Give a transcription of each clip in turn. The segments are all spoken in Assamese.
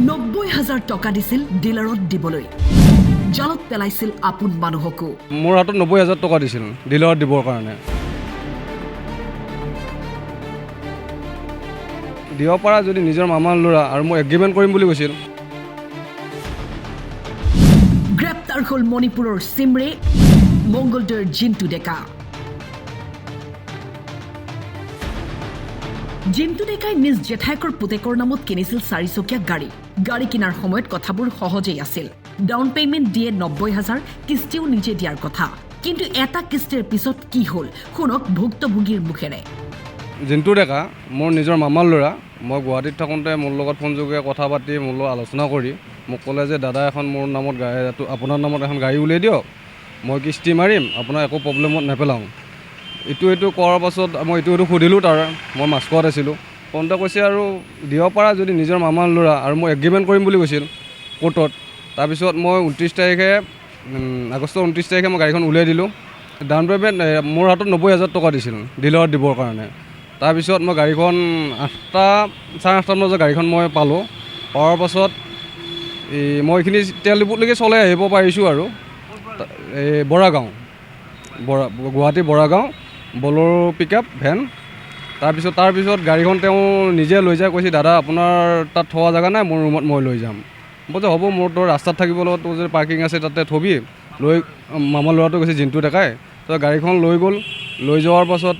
90,000 টকা দিছিল ডিলাৰত দিবলৈ জালত পেলাইছিল আপোন মানুহকো মোৰ হাতত 90,000 টকা দিছিল ডিলাৰত দিবৰ কাৰণে দিব পৰা যদি নিজৰ মামাৰ ল'ৰা আৰু মই এগ্ৰিমেণ্ট কৰিম বুলি কৈছিল গ্ৰেপ্তাৰ হ'ল মণিপুৰৰ চিমৰে মংগলদৈৰ জিন্তু ডেকা জিন্তু ডেকাই নিজ জেঠাইকৰ পুতেকৰ নামত কিনিছিল 4-চকীয়া গাড়ী কিনাৰ সময়ত কথাবোৰ সহজেই আছিল ডাউন পেমেণ্ট দিয়ে 90,000 কিস্তিও নিজে দিয়াৰ কথা কিন্তু এটা কিস্তিৰ পিছত কি হ'ল শুনক ভুক্তভোগীৰ মুখেৰে জিন্তু ডেকা মোৰ নিজৰ মামাৰ ল'ৰা মই গুৱাহাটীত থাকোঁতে মোৰ লগত ফোনযোগে কথা পাতি মোৰ লগত আলোচনা কৰি মোক ক'লে যে দাদা এখন মোৰ নামত আপোনাৰ নামত এখন গাড়ী উলিয়াই দিয়ক মই কিস্তি মাৰিম আপোনাৰ একো প্ৰব্লেমত নেপেলাওঁ এইটো কৰাৰ পাছত মই এইটো সুধিলোঁ তাৰ মই মাস্কত আছিলোঁ কওঁতে কৈছে আৰু দিব পৰা যদি নিজৰ মামাৰ ল'ৰা আৰু মই এগ্ৰিমেণ্ট কৰিম বুলি কৈছিল কোৰ্টত তাৰপিছত মই 29 তাৰিখে আগষ্টৰ 29 তাৰিখে মই গাড়ীখন উলিয়াই দিলোঁ ডাউন পে'মেণ্ট মোৰ হাতত 90,000 টকা দিছিল ডিলাৰত দিবৰ কাৰণে তাৰপিছত মই গাড়ীখন 8:30 বজাত গাড়ীখন মই পালোঁ পোৱাৰ পাছত মই এইখিনি তেল ডিপুলৈকে চলাই আহিব পাৰিছোঁ আৰু এই বৰাগাঁও গুৱাহাটী বৰাগাঁও বলেৰো পিকআপ ভেন তাৰপিছত গাড়ীখন তেওঁ নিজে লৈ যায় কৈছে দাদা আপোনাৰ তাত থোৱা জেগা নাই মোৰ ৰুমত মই লৈ যাম বলছে হ'ব মোৰ তোৰ ৰাস্তাত থাকিব লগত তোৰ যে পাৰ্কিং আছে তাতে থবি লৈ মামাৰ ল'ৰাটো গৈছে জিন্তু ডেকাই তো গাড়ীখন লৈ গ'ল লৈ যোৱাৰ পাছত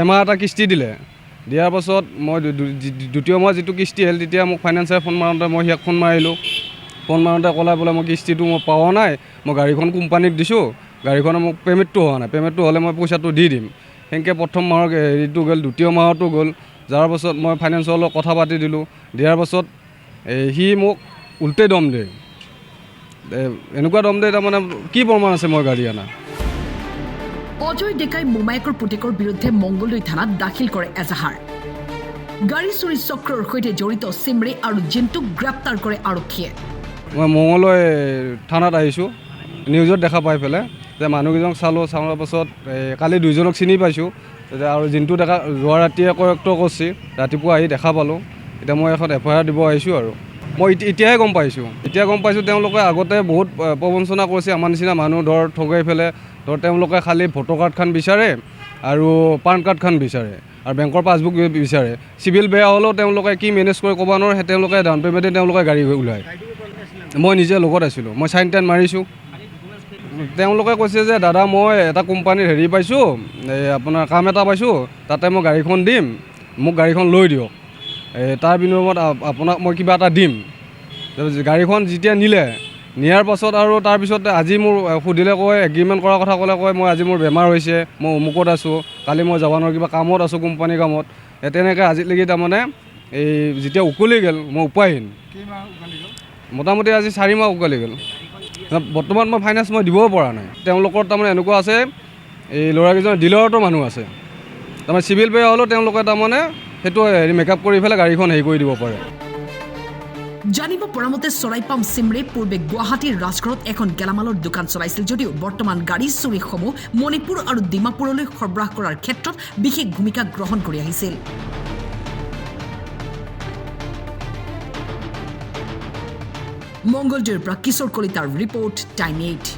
এমাহ এটা কিস্তি দিয়াৰ পাছত মই দ্বিতীয় মাহ যিটো কিস্তি আহিল তেতিয়া মোক ফাইনেন্সাৰে ফোন মাৰোঁতে মই সিয়াক ফোন মাৰিলোঁ ফোন মাৰোঁতে ক'লে বোলে মই কিস্তিটো মই পোৱা নাই মই গাড়ীখন কোম্পানীক দিছোঁ গাড়ীখনে মোক পে'মেণ্টটো হোৱা নাই পে'মেণ্টটো হ'লে মই পইচাটো দি দিম সেনেকৈ প্ৰথম মাহৰ হেৰিটো গ'ল দ্বিতীয় মাহতো গ'ল যাৰ পাছত মই ফাইনেন্সৰ লগত কথা পাতি দিলোঁ দিয়াৰ পাছত সি মোক উল্টে দম দিয়ে এনেকুৱা দম দিয়ে তাৰমানে কি প্ৰমাণ আছে মই গাড়ী আনা অজয় ডেকাই মোমায়েকৰ পুতেকৰ বিৰুদ্ধে মংগলদৈ থানাত দাখিল কৰে এজাহাৰ গাড়ী চুৰি চক্ৰৰ সৈতে জড়িত চিমৰে আৰু জিন্তুক গ্ৰেপ্তাৰ কৰে আৰক্ষীয়ে মই মংগলদৈ থানাত আহিছোঁ নিউজত দেখা পাই পেলাই যে মানুহকেইজনক চোৱাৰ পাছত কালি দুইজনক চিনি পাইছোঁ আৰু জিন্তু ডেকা যোৱা ৰাতিয়ে কয়ক্ত কৰিছে ৰাতিপুৱা আহি দেখা পালোঁ এতিয়া মই এখন FIR দিব আহিছোঁ আৰু মই এতিয়াহে গম পাইছোঁ তেওঁলোকে আগতে বহুত প্ৰবঞ্চনা কৰিছে আমাৰ নিচিনা মানুহ ঠগাই পেলাই তেওঁলোকে খালি ভোটাৰ কাৰ্ডখন বিচাৰে আৰু পান কাৰ্ডখন বিচাৰে আৰু বেংকৰ পাছবুক বিচাৰে চিভিল বেয়া হ'লেও তেওঁলোকে কি মেনেজ কৰি ক'ব নোৱাৰে তেওঁলোকে ডাউন পে'মেণ্টে তেওঁলোকে গাড়ী ওলায় মই নিজে লগত আছিলোঁ মই চাইন টাইন মাৰিছোঁ তেওঁলোকে কৈছে যে দাদা মই এটা কোম্পানীৰ হেৰি পাইছোঁ আপোনাৰ কাম এটা পাইছোঁ তাতে মই গাড়ীখন দিম মোক গাড়ীখন লৈ দিয়ক তাৰ বিনিময়ত আপোনাক মই কিবা এটা দিম গাড়ীখন যেতিয়া নিয়াৰ পাছত আৰু তাৰপিছত আজি মোৰ সুধিলে কয় এগ্ৰিমেণ্ট কৰাৰ কথা কয় মই আজি মোৰ বেমাৰ হৈছে মই অমুকত আছোঁ কালি মই যাব নোৱাৰোঁ কিবা কামত আছোঁ কোম্পানীৰ কামত তেনেকৈ আজিলৈকে তাৰমানে যেতিয়া উকলি গ'ল মই উপায়হীন মোটামুটি আজি 4 মাহ উকলি গ'ল বৰ্তমান মই ফাইনেন্স মই দিবও পৰা নাই তেওঁলোকৰ তাৰমানে এনেকুৱা আছে এই ল'ৰাকেইজন ডিলাৰতো মানুহ আছে তাৰমানে চিভিল বেয়া হ'লেও তেওঁলোকে তাৰমানে সেইটো মেকআপ কৰি পেলাই গাড়ীখন হেৰি কৰি দিব পাৰে জানিব পৰা মতে চৰাইপাম চিমৰে পূৰ্বে গুৱাহাটীৰ ৰাজঘৰত এখন গেলামালৰ দোকান চলাইছিল যদিও বৰ্তমান গাড়ী চুৰিসমূহ মণিপুৰ আৰু ডিমাপুৰলৈ সৰবৰাহ কৰাৰ ক্ষেত্ৰত বিশেষ ভূমিকা গ্ৰহণ কৰি আহিছিল মংগলদৈৰ পৰা কিশোৰ কলিতাৰ ৰিপৰ্ট টাইম 8